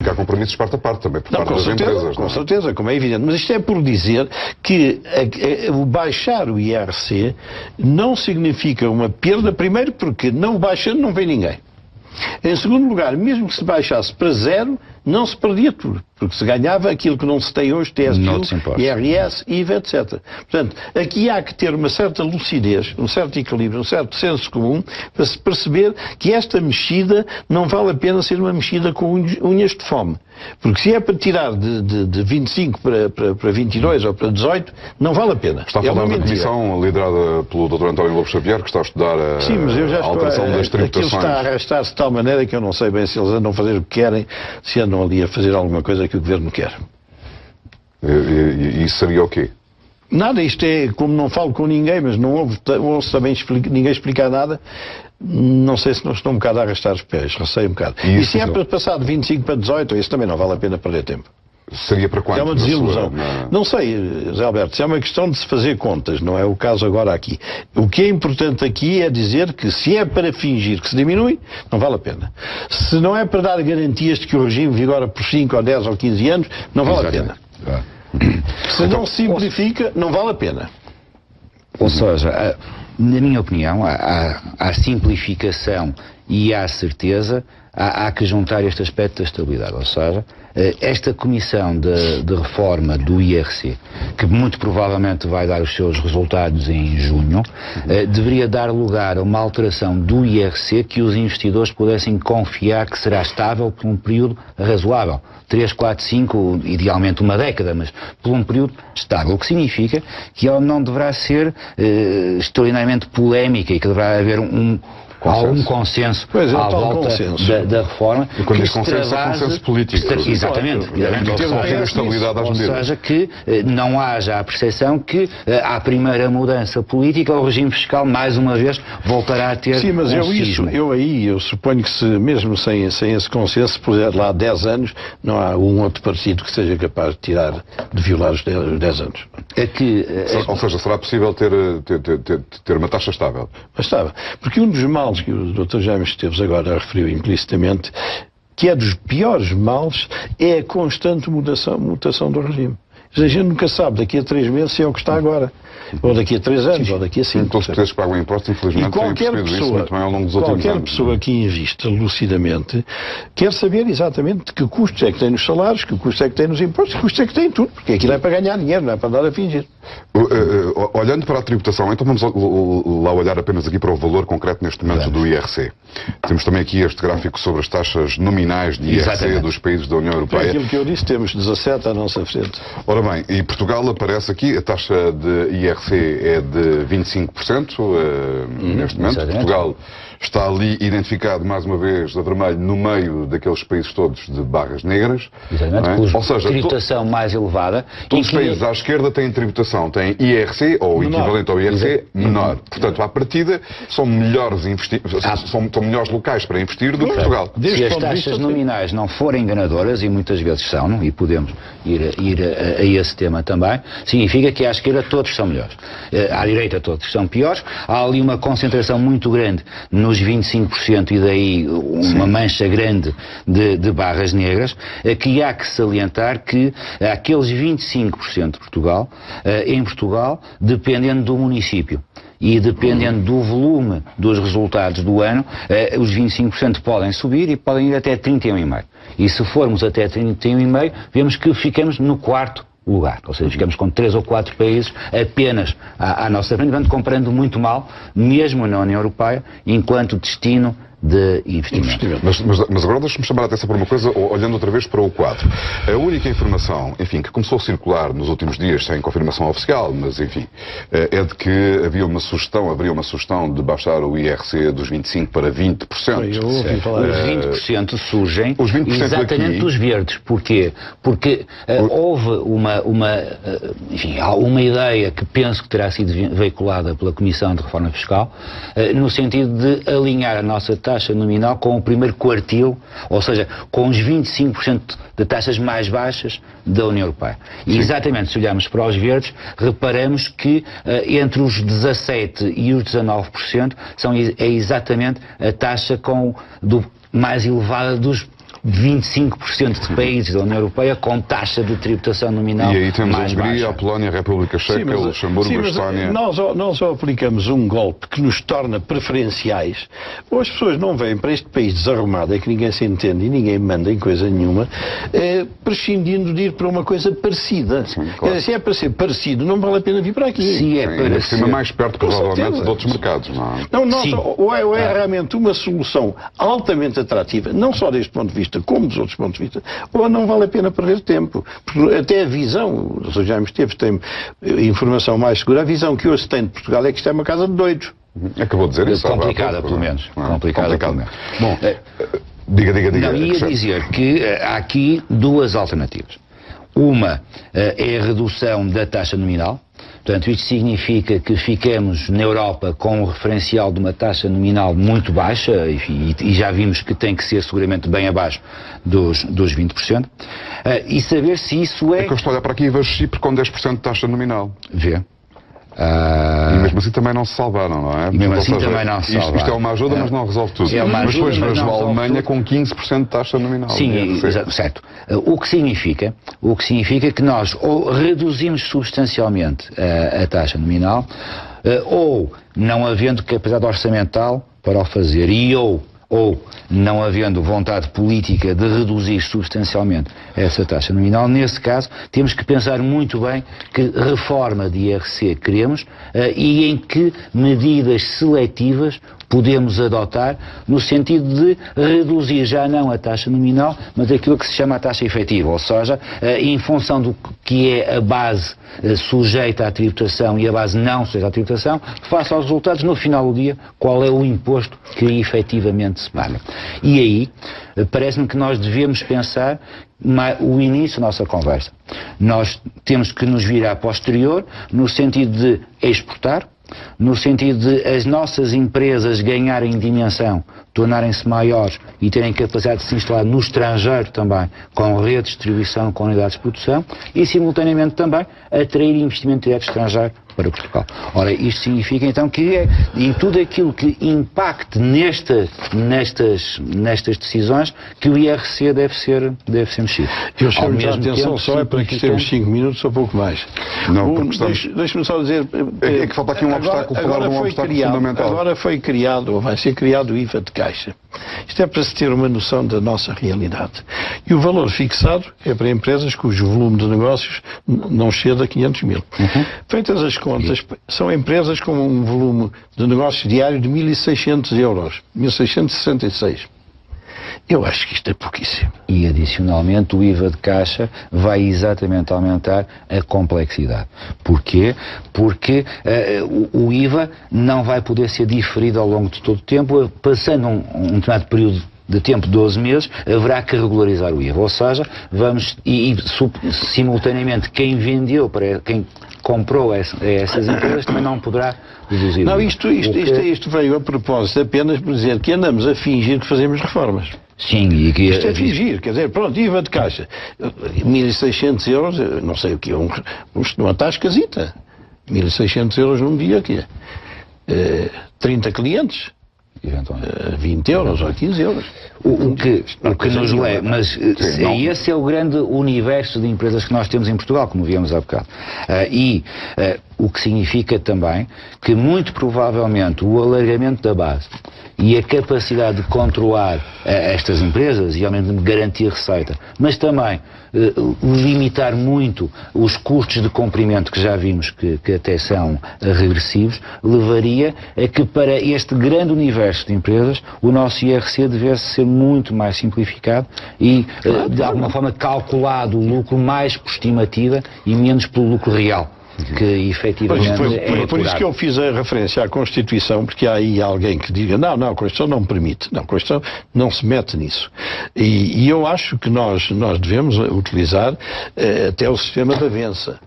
Há compromissos parte a parte também, por parte das certeza, empresas. Com certeza, como é evidente. Mas isto é por dizer que o baixar o IRC não significa uma perda, primeiro porque não baixando não vem ninguém. Em segundo lugar, mesmo que se baixasse para zero, não se perdia tudo, porque se ganhava aquilo que não se tem hoje, TSU, IRS, IVA, etc. Portanto, aqui há que ter uma certa lucidez, um certo equilíbrio, um certo senso comum, para se perceber que esta mexida não vale a pena ser uma mexida com unhas de fome. Porque se é para tirar de 25 para 22 ou para 18, não vale a pena. Está a falar da comissão liderada pelo Dr. António Lobo Xavier, que está a estudar a alteração das tributações. Aquilo está a arrastar-se de tal maneira que eu não sei bem se eles andam a fazer o que querem, se andam ali a fazer alguma coisa que o Governo quer. E isso seria o quê? Nada, isto é, como não falo com ninguém, mas não ouço também ninguém explicar nada, não sei se não estou um bocado a arrastar os pés, receio um bocado. E se é para passar de 25 para 18, isso também não vale a pena perder tempo. Seria para quanto? É uma desilusão. Não sei, Zé Alberto, se é uma questão de se fazer contas, não é o caso agora aqui. O que é importante aqui é dizer que se é para fingir que se diminui, não vale a pena. Se não é para dar garantias de que o regime vigora por 5 ou 10 ou 15 anos, não vale a pena. Se não simplifica, não vale a pena. Ou seja, na minha opinião, há simplificação e há certeza, há que juntar este aspecto da estabilidade. Ou seja, esta comissão de reforma do IRC, que muito provavelmente vai dar os seus resultados em junho, deveria dar lugar a uma alteração do IRC que os investidores pudessem confiar que será estável por um período razoável. 3, 4, 5, idealmente uma década, mas por um período estável, o que significa que ela não deverá ser extraordinariamente polémica e que deverá haver algum consenso à volta da reforma. E quando diz consenso, é consenso político. Exatamente. Ou seja, que não haja a percepção que à primeira mudança política o regime fiscal, mais uma vez, voltará a ter. Sim, mas eu suponho que se, mesmo sem esse consenso, se puser lá 10 anos, não há um outro partido que seja capaz de violar os 10 anos. Ou seja, será possível ter uma taxa estável? Estável. Porque um dos males que o Dr. Jaime Esteves agora referiu implicitamente, que é dos piores males, é a constante mutação do regime. A gente nunca sabe, daqui a 3 meses, se é o que está agora. Ou daqui a 3 anos, ou daqui a 5. Todos os portugueses que pagam impostos, infelizmente, têm percebido isso muito bem ao longo dos últimos anos. Qualquer pessoa que invista lucidamente quer saber exatamente que custos é que tem nos salários, que custos é que tem nos impostos, que custos é que tem em tudo, porque aquilo é para ganhar dinheiro, não é para andar a fingir. Olhando para a tributação, então vamos lá olhar apenas aqui para o valor concreto neste momento do IRC. Temos também aqui este gráfico sobre as taxas nominais de IRC dos países da União Europeia. É aquilo que eu disse, temos 17 à nossa frente. Ora bem, e Portugal aparece aqui, a taxa de IRC é de 25% neste momento. Portugal está ali identificado, mais uma vez, a vermelho, no meio daqueles países todos de barras negras. Exatamente, ou seja, tributação mais elevada. Todos os países à esquerda têm tributação, têm IRC, ou o equivalente ao IRC, menor. Portanto, à partida, são melhores locais para investir do que Portugal. Se as taxas nominais não forem enganadoras, e muitas vezes são, e podemos ir a esse tema também, significa que à esquerda todos são melhores. À direita todos são piores. Há ali uma concentração muito grande nos 25% e daí uma mancha grande de barras negras, que há que salientar que aqueles 25% de Portugal, em Portugal, dependendo do município e dependendo do volume dos resultados do ano, os 25% podem subir e podem ir até 31,5%. E se formos até 31,5%, vemos que ficamos no quarto lugar, ou seja, ficamos com 3 ou 4 países apenas à nossa frente, portanto, comparando muito mal, mesmo na União Europeia, enquanto destino de investimento. Mas agora deixe-me chamar a atenção para uma coisa, olhando outra vez para o quadro. A única informação, enfim, que começou a circular nos últimos dias, sem confirmação oficial, mas enfim, é de que haveria uma sugestão de baixar o IRC dos 25% para 20%. Eu ouvi falar. Os 20% surgem exatamente dos verdes. Porquê? Porque houve uma ideia que penso que terá sido veiculada pela Comissão de Reforma Fiscal, no sentido de alinhar a nossa taxa nominal com o primeiro quartil, ou seja, com os 25% de taxas mais baixas da União Europeia. E exatamente, se olharmos para os verdes, reparamos que entre os 17% e os 19% é exatamente a taxa mais elevada dos 25% de países da União Europeia com taxa de tributação nominal. E aí temos a mais Hungria, baixa. a Polónia, a República Checa, o Luxemburgo, a Estónia. Nós só aplicamos um golpe que nos torna preferenciais, ou as pessoas não vêm para este país desarrumado, é que ninguém se entende e ninguém manda em coisa nenhuma, prescindindo de ir para uma coisa parecida. Sim, claro. Se é para ser parecido, não vale a pena vir para aqui. Se é para ser mais perto, provavelmente, certeza. de outros mercados, não é? Não, ou é realmente uma solução altamente atrativa, não só deste ponto de vista, como dos outros pontos de vista, ou não vale a pena perder tempo. Porque até a visão, o Sr. Jaime Esteves tem informação mais segura, a visão que hoje se tem de Portugal é que isto é uma casa de doidos. Acabou de dizer isso. Complicada, pelo menos. Complicada, pelo menos. Bom, diga. Não, ia dizer que há aqui duas alternativas. Uma é a redução da taxa nominal. Portanto, isto significa que ficamos na Europa com um referencial de uma taxa nominal muito baixa, e já vimos que tem que ser seguramente bem abaixo dos 20%, e saber se isso é... É que eu estou a olhar para aqui e vejo Chipre com 10% de taxa nominal. Vê? E mesmo assim também não se salvaram, não é? Mesmo assim também não se salvaram. Isto é uma ajuda, mas não resolve tudo. Mas depois vejo a Alemanha com 15% de taxa nominal. Sim, certo. O que significa que nós ou reduzimos substancialmente a taxa nominal, ou não havendo capacidade orçamental para o fazer, ou não havendo vontade política de reduzir substancialmente essa taxa nominal, nesse caso temos que pensar muito bem que reforma de IRC queremos e em que medidas seletivas podemos adotar no sentido de reduzir já não a taxa nominal, mas aquilo que se chama a taxa efetiva, ou seja, em função do que é a base sujeita à tributação e a base não sujeita à tributação, face aos resultados, no final do dia, qual é o imposto que efetivamente se paga. E aí, parece-me que nós devemos pensar o início da nossa conversa. Nós temos que nos virar para o exterior, no sentido de exportar, no sentido de as nossas empresas ganharem dimensão, tornarem-se maiores e terem capacidade de se instalar no estrangeiro também, com rede de distribuição, com unidades de produção, e simultaneamente também atrair investimento direto estrangeiro para Portugal. Ora, isto significa então que em tudo aquilo que impacte nestas decisões, que o IRC deve ser mexido. Eu chamo a atenção só é para que temos 5 minutos ou pouco mais. Não, deixe-me só dizer... É que falta aqui um obstáculo, falar de um obstáculo fundamental. Agora foi criado, ou vai ser criado o IVA de caixa. Isto é para se ter uma noção da nossa realidade. E o valor fixado é para empresas cujo volume de negócios não chega a 500 mil. Feitas as contas, são empresas com um volume de negócios diário de 1.600 euros. 1.666. Eu acho que isto é pouquíssimo. E, adicionalmente, o IVA de caixa vai exatamente aumentar a complexidade. Porquê? Porque o IVA não vai poder ser diferido ao longo de todo o tempo, passando um determinado período de tempo, 12 meses, haverá que regularizar o IVA. Ou seja, simultaneamente, quem vendeu, quem comprou essas empresas também não poderá reduzir. Não, isto veio a propósito apenas por dizer que andamos a fingir que fazemos reformas. Sim, isto é fingir, quer dizer, pronto, IVA de caixa, 1.600 euros, não sei o que é, uma tascazita, 1.600 euros num dia, que é 30 clientes. 20 euros ou 15 euros. O que nos leva, mas esse é o grande universo de empresas que nós temos em Portugal, como víamos há bocado. O que significa também que muito provavelmente o alargamento da base e a capacidade de controlar estas empresas e ao menos de garantir receita, mas também limitar muito os custos de comprimento que já vimos que até são regressivos, levaria a que para este grande universo de empresas o nosso IRC devesse ser muito mais simplificado e de alguma forma calculado o lucro mais por estimativa e menos pelo lucro real. Que efetivamente por isso que eu fiz a referência à Constituição, porque há aí alguém que diga não, a Constituição não permite, não, a Constituição não se mete nisso, e eu acho que nós devemos utilizar até o sistema da avença.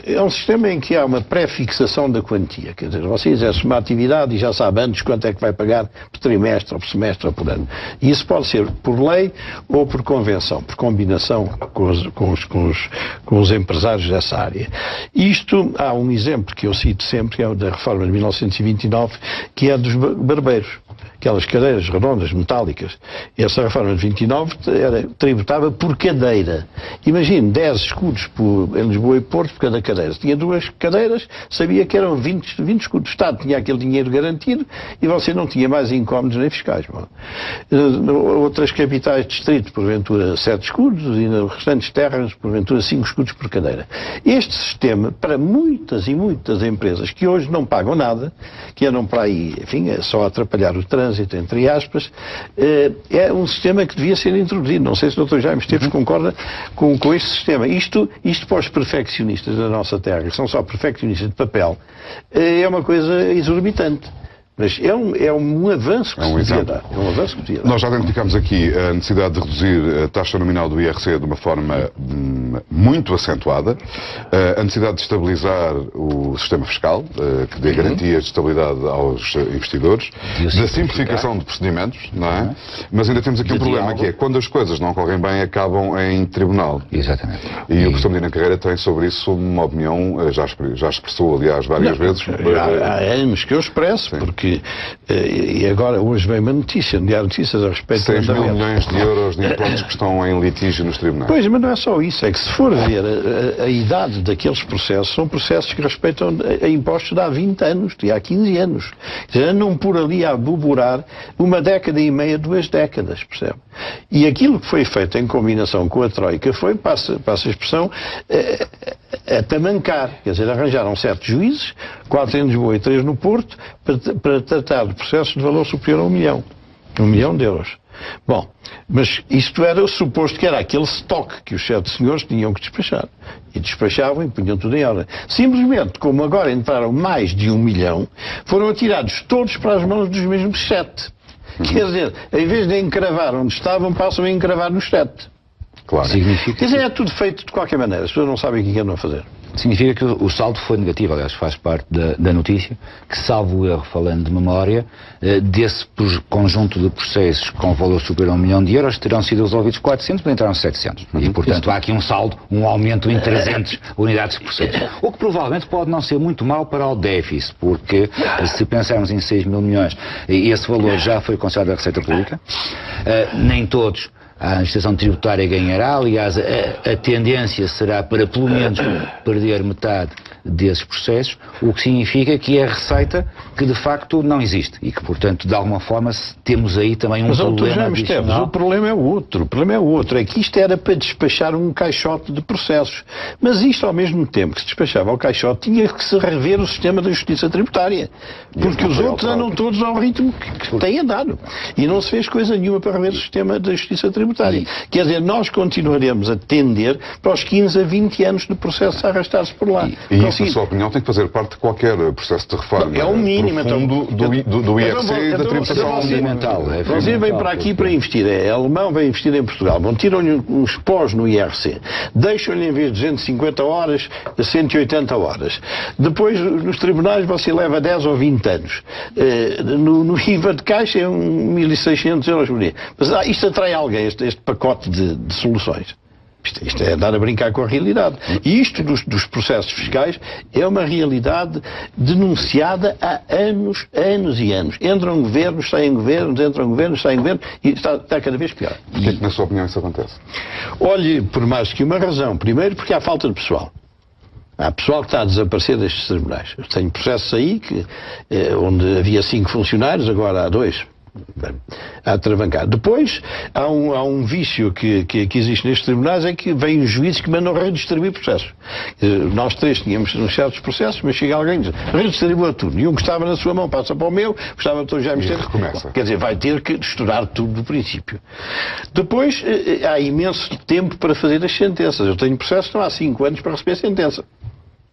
É um sistema em que há uma pré-fixação da quantia, quer dizer, você exerce uma atividade e já sabe antes quanto é que vai pagar por trimestre, ou por semestre, ou por ano. E isso pode ser por lei ou por convenção, por combinação com os empresários dessa área. Isto, há um exemplo que eu cito sempre, que é o da reforma de 1929, que é dos barbeiros, aquelas cadeiras redondas, metálicas. Essa reforma de 29 tributava por cadeira. Imagine, 10 escudos em Lisboa e Porto por cada cadeira. Se tinha 2 cadeiras, sabia que eram 20 escudos. O Estado tinha aquele dinheiro garantido e você não tinha mais incómodos nem fiscais. Outras capitais de distrito, porventura, 7 escudos e nas restantes terras, porventura, 5 escudos por cadeira. Este sistema, para muitas e muitas empresas que hoje não pagam nada, que andam para aí, enfim, é só atrapalhar o trânsito, entre aspas, é um sistema que devia ser introduzido. Não sei se o Dr. Jaime Esteves concorda com este sistema. Isto para os perfeccionistas da nossa terra, que são só perfeccionistas de papel, é uma coisa exorbitante. Mas é um avanço que se devia dar. É um avanço que se devia dar. Nós já identificamos aqui a necessidade de reduzir a taxa nominal do IRC de uma forma muito acentuada, a necessidade de estabilizar o sistema fiscal, que dê garantias de estabilidade aos investidores, da simplificação de procedimentos, não é? Mas ainda temos aqui um problema, que é quando as coisas não correm bem, acabam em tribunal. Exatamente. E o professor Medina Carreira tem sobre isso uma opinião, já expressou, aliás, várias vezes. Há anos que eu expresso, porque e agora, hoje vem uma notícia, no Diário de Notícias, a respeito 6 mil milhões de euros de impostos que estão em litígio nos tribunais. Pois, mas não é só isso, é que se for ver a idade daqueles processos, são processos que respeitam a impostos de há 20 anos, de há 15 anos. Andam por ali a aboborar 1 década e meia, 2 décadas, percebe? E aquilo que foi feito em combinação com a Troika foi, passa a expressão, a tamancar. Quer dizer, arranjaram certos juízes, 4 em Lisboa e 3 no Porto, para tratar de processos de valor superior a 1 milhão. 1 milhão de euros. Bom, mas isto era suposto que era aquele estoque que os 7 senhores tinham que despachar. E despachavam e punham tudo em ordem. Simplesmente, como agora entraram mais de 1 milhão, foram atirados todos para as mãos dos mesmos 7. Quer dizer, em vez de encravar onde estavam, passam a encravar nos 7. Claro. Quer dizer, é tudo feito de qualquer maneira. As pessoas não sabem o que andam a fazer. Significa que o saldo foi negativo, aliás, faz parte da notícia, que, salvo o erro, falando de memória, desse conjunto de processos com valor superior a 1 milhão de euros, terão sido resolvidos 400, mas entraram 700. E, portanto, há aqui um saldo, um aumento em 300 unidades de processo. O que provavelmente pode não ser muito mau para o déficit, porque se pensarmos em 6 mil milhões, esse valor já foi considerado da Receita Pública, nem todos a administração tributária ganhará, aliás, a tendência será para, pelo menos, perder metade desses processos, o que significa que é a receita que, de facto, não existe e que, portanto, de alguma forma, temos aí também um problema adicional. O problema é outro. O problema é outro. É que isto era para despachar um caixote de processos. Mas isto, ao mesmo tempo que se despachava o caixote, tinha que se rever o sistema da justiça tributária. Porque os outros andam todos ao ritmo que têm andado. E não se fez coisa nenhuma para rever o sistema da justiça tributária. Quer dizer, nós continuaremos a tender para os 15 a 20 anos de processo a arrastar-se por lá. E isso, na sua opinião, tem que fazer parte de qualquer processo de reforma. É um mínimo do IRC e da tributação fundamental. Você vem para aqui para investir, é alemão, vem investir em Portugal, vão tiram-lhe uns pós no IRC, deixam-lhe em vez de 250 horas, 180 horas. Depois, nos tribunais, você leva 10 ou 20 anos. No IVA de caixa é 1.600 euros por dia. Mas isto atrai alguém, este pacote de soluções. Isto é andar a brincar com a realidade. E isto dos processos fiscais é uma realidade denunciada há anos e anos. Entram governos, saem governos, entram governos, saem governos, e está cada vez pior. Porquê é que, na sua opinião, isso acontece? Olhe, por mais que uma razão. Primeiro, porque há falta de pessoal. Há pessoal que está a desaparecer destes tribunais. Eu tenho processos aí, onde havia 5 funcionários, agora há 2. A atravancar. Depois, há um vício que existe nestes tribunais, é que vêm os juízes que mandam redistribuir processos. Nós 3 tínhamos uns certos processos, mas chega alguém e diz, redistribua tudo. E um que estava na sua mão passa para o meu, gostava de já me ter. Quer dizer, vai ter que estudar tudo do princípio. Depois, há imenso tempo para fazer as sentenças. Eu tenho processos que estão há 5 anos para receber sentença.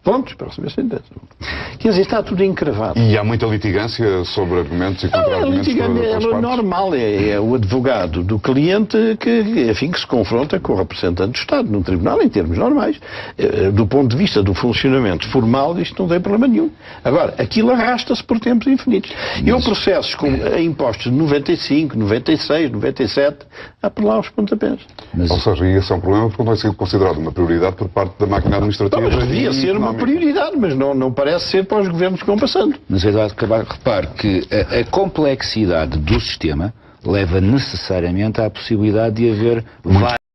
Pontos para receber sentença. Quer dizer, está tudo encravado. E há muita litigância sobre argumentos e contra-argumentos? A litigância é normal, é o advogado do cliente que se confronta com o representante do Estado num tribunal, em termos normais. Do ponto de vista do funcionamento formal, isto não tem problema nenhum. Agora, aquilo arrasta-se por tempos infinitos. Eu processos com impostos de 95, 96, 97, há por lá os pontapés. Ou seja, esse é um problema porque não tem sido considerado uma prioridade por parte da máquina administrativa. Mas devia ser uma uma prioridade, mas não parece ser para os governos que vão passando. Mas, Eduardo, repare que a complexidade do sistema leva necessariamente à possibilidade de haver vários